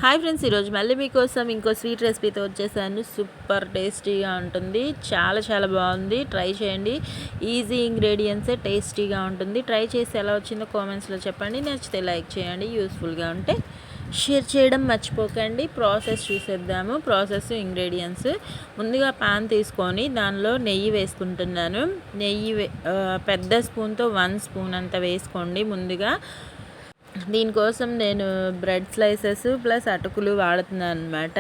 Hi friends, ఈరోజు మళ్ళీ మీకోసం ఇంకో స్వీట్ రెసిపీతో వచ్చేసాను. సూపర్ టేస్టీగా ఉంటుంది. చాలా చాలా బాగుంది. ట్రై చేయండి. ఈజీ ఇంగ్రీడియంట్సే టేస్టీగా ఉంటుంది. ట్రై చేసి ఎలా వచ్చిందో కామెంట్స్లో చెప్పండి. నచ్చితే లైక్ చేయండి. యూస్ఫుల్గా ఉంటే షేర్ చేయడం మర్చిపోకండి. ప్రాసెస్ చూసేద్దాము. ప్రాసెస్ ఇంగ్రీడియంట్స్ ముందుగా పాన్ తీసుకొని దానిలో నెయ్యి వేసుకుంటున్నాను. పెద్ద స్పూన్తో 1 స్పూన్ అంత వేసుకోండి. ముందుగా దీనికోసం నేను బ్రెడ్ స్లైసెస్ ప్లస్ అటుకులు వాడుతున్నాను అనమాట.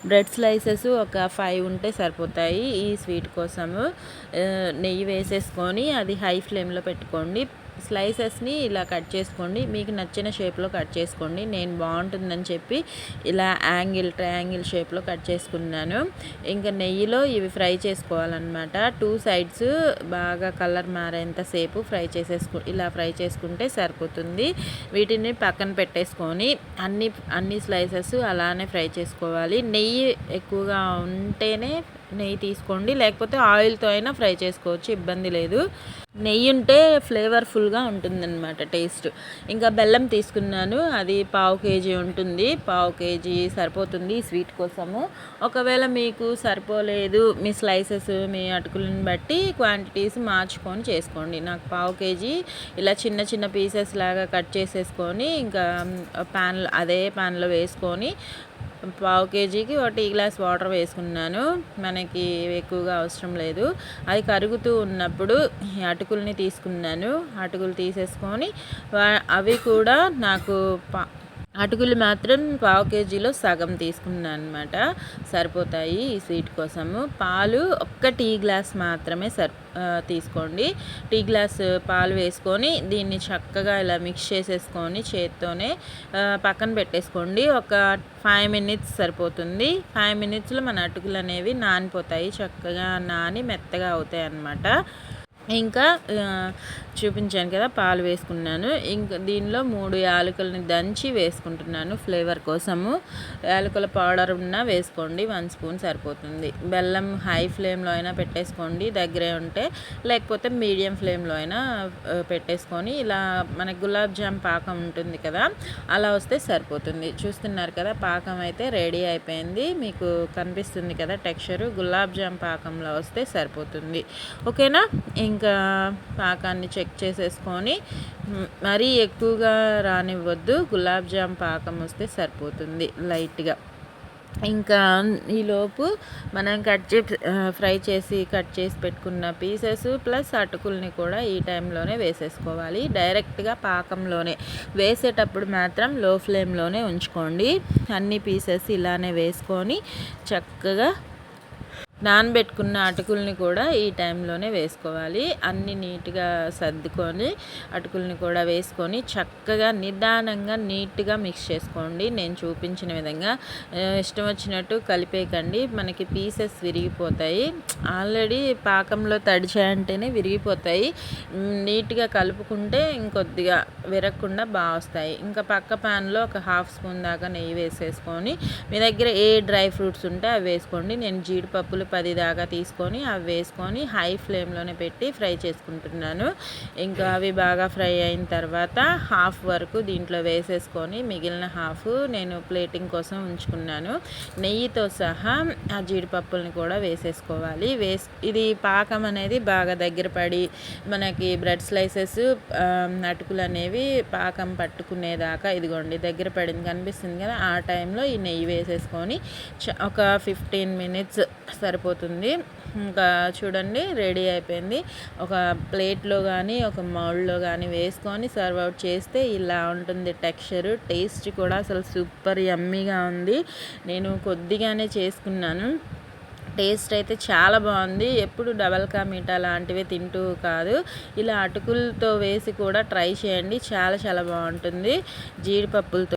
బ్రెడ్ స్లైసెస్ ఒక 5 ఉంటే సరిపోతాయి ఈ స్వీట్ కోసము. నెయ్యి వేసేసుకొని అది హై ఫ్లేమ్లో పెట్టుకోండి. స్లైసెస్ని ఇలా కట్ చేసుకోండి. మీకు నచ్చిన షేప్లో కట్ చేసుకోండి. నేను బాగుంటుందని చెప్పి ఇలా ట్రయాంగిల్ షేప్లో కట్ చేసుకున్నాను. ఇంకా నెయ్యిలో ఇవి ఫ్రై చేసుకోవాలన్నమాట. 2 సైడ్స్ బాగా కలర్ మారేంతసేపు ఇలా ఫ్రై చేసుకుంటే సరిపోతుంది. వీటిని పక్కన పెట్టేసుకొని అన్ని స్లైసెస్ అలానే ఫ్రై చేసుకోవాలి. నెయ్యి ఎక్కువగా ఉంటేనే నెయ్యి తీసుకోండి, లేకపోతే ఆయిల్తో అయినా ఫ్రై చేసుకోవచ్చు, ఇబ్బంది లేదు. నెయ్యి ఉంటే ఫ్లేవర్ఫుల్గా ఉంటుందన్నమాట టేస్ట్. ఇంకా బెల్లం తీసుకున్నాను. అది 1/2 kg ఉంటుంది. 1/2 kg సరిపోతుంది ఈ స్వీట్ కోసము. ఒకవేళ మీకు సరిపోలేదు, మీ స్లైసెస్ మీ అటుకులను బట్టి క్వాంటిటీస్ మార్చుకొని చేసుకోండి. నాకు 1/2 kg ఇలా చిన్న చిన్న పీసెస్ లాగా కట్ చేసేసుకొని ఇంకా అదే ప్యాన్లో వేసుకొని 1/2 kgకి 1 టీ గ్లాస్ వాటర్ వేసుకున్నాను. మనకి ఎక్కువగా అవసరం లేదు. అది కరుగుతూ ఉన్నప్పుడు అటుకుల్ని తీసుకున్నాను. అటుకులు తీసేసుకొని అవి కూడా నాకు అటుకులు మాత్రం 1/2 kgలో సగం తీసుకున్నాను అనమాట. సరిపోతాయి ఈ స్వీట్ కోసము. పాలు ఒక్క టీ గ్లాస్ మాత్రమే తీసుకోండి. టీ గ్లాస్ పాలు వేసుకొని దీన్ని చక్కగా ఇలా మిక్స్ చేసేసుకొని చేత్తోనే పక్కన పెట్టేసుకోండి. ఒక 5 minutes సరిపోతుంది. 5 minutesలో మన అటుకులు అనేవి నానిపోతాయి. చక్కగా నాని మెత్తగా అవుతాయి అన్నమాట. ఇంకా చూపించాను కదా, పాలు వేసుకున్నాను. ఇంకా దీనిలో 3 యాలకులని దంచి వేసుకుంటున్నాను ఫ్లేవర్ కోసము. యాలకుల పౌడర్ ఉన్నా వేసుకోండి, 1 స్పూన్ సరిపోతుంది. బెల్లం హై ఫ్లేమ్లో అయినా పెట్టేసుకోండి దగ్గరే ఉంటే, లేకపోతే మీడియం ఫ్లేమ్లో అయినా పెట్టేసుకొని ఇలా మనకి గులాబ్ జామ్ పాకం ఉంటుంది కదా, అలా వస్తే సరిపోతుంది. చూస్తున్నారు కదా, పాకం అయితే రెడీ అయిపోయింది. మీకు కనిపిస్తుంది కదా టెక్స్చరు. గులాబ్ జామ్ పాకంలో వస్తే సరిపోతుంది. ఓకేనా? ఇంకా పాకాన్ని చెక్ చేసేసుకొని మరీ ఎక్కువగా రానివ్వద్దు. గులాబ్ జామ్ పాకం వస్తే సరిపోతుంది లైట్గా. ఇంకా ఈలోపు మనం కట్ చేసి పెట్టుకున్న పీసెస్ ప్లస్ అటుకుల్ని కూడా ఈ టైంలోనే వేసేసుకోవాలి. డైరెక్ట్గా పాకంలోనే వేసేటప్పుడు మాత్రం లో ఫ్లేమ్లోనే ఉంచుకోండి. అన్ని పీసెస్ ఇలానే వేసుకొని చక్కగా నానబెట్టుకున్న అటుకుల్ని కూడా ఈ టైంలోనే వేసుకోవాలి. అన్నీ నీట్గా సర్దుకొని అటుకుల్ని కూడా వేసుకొని చక్కగా నిదానంగా నీట్గా మిక్స్ చేసుకోండి. నేను చూపించిన విధంగా ఇష్టం వచ్చినట్టు కలిపేయకండి, మనకి పీసెస్ విరిగిపోతాయి. ఆల్రెడీ పాకంలో తడిచాయంటేనే విరిగిపోతాయి. నీట్గా కలుపుకుంటే ఇంకొద్దిగా విరగకుండా బాగా వస్తాయి. ఇంకా పక్క ప్యాన్లో ఒక 1/2 స్పూన్ దాకా నెయ్యి వేసేసుకొని మీ దగ్గర ఏ డ్రై ఫ్రూట్స్ ఉంటే అవి వేసుకోండి. నేను జీడిపప్పులు 10 దాకా తీసుకొని అవి వేసుకొని హై ఫ్లేమ్లోనే పెట్టి ఫ్రై చేసుకుంటున్నాను. ఇంకా అవి బాగా ఫ్రై అయిన తర్వాత 1/2 వరకు దీంట్లో వేసేసుకొని మిగిలిన 1/2 నేను ప్లేటింగ్ కోసం ఉంచుకున్నాను. నెయ్యితో సహా ఆ జీడిపప్పుల్ని కూడా వేసేసుకోవాలి. ఇది పాకం అనేది బాగా దగ్గర పడి మనకి బ్రెడ్ స్లైసెస్ అటుకులు అనేవి పాకం పట్టుకునేదాకా ఇదిగోండి దగ్గర పడింది, కనిపిస్తుంది కదా, ఆ టైంలో ఈ నెయ్యి వేసేసుకొని ఒక 15 minutes సరిపోతుంది. ఇంకా చూడండి రెడీ అయిపోయింది. ఒక ప్లేట్లో కానీ ఒక మౌల్డ్లో కానీ వేసుకొని సర్వ్ అవుట్ చేస్తే ఇలా ఉంటుంది టెక్స్చరు. టేస్ట్ కూడా అసలు సూపర్ యమ్మీగా ఉంది. నేను కొద్దిగానే చేసుకున్నాను. టేస్ట్ అయితే చాలా బాగుంది. ఎప్పుడు డబల్ కా మీఠా లాంటివి తింటూ కాదు, ఇలా అటుకులతో వేసి కూడా ట్రై చేయండి. చాలా చాలా బాగుంటుంది జీడిపప్పులతో.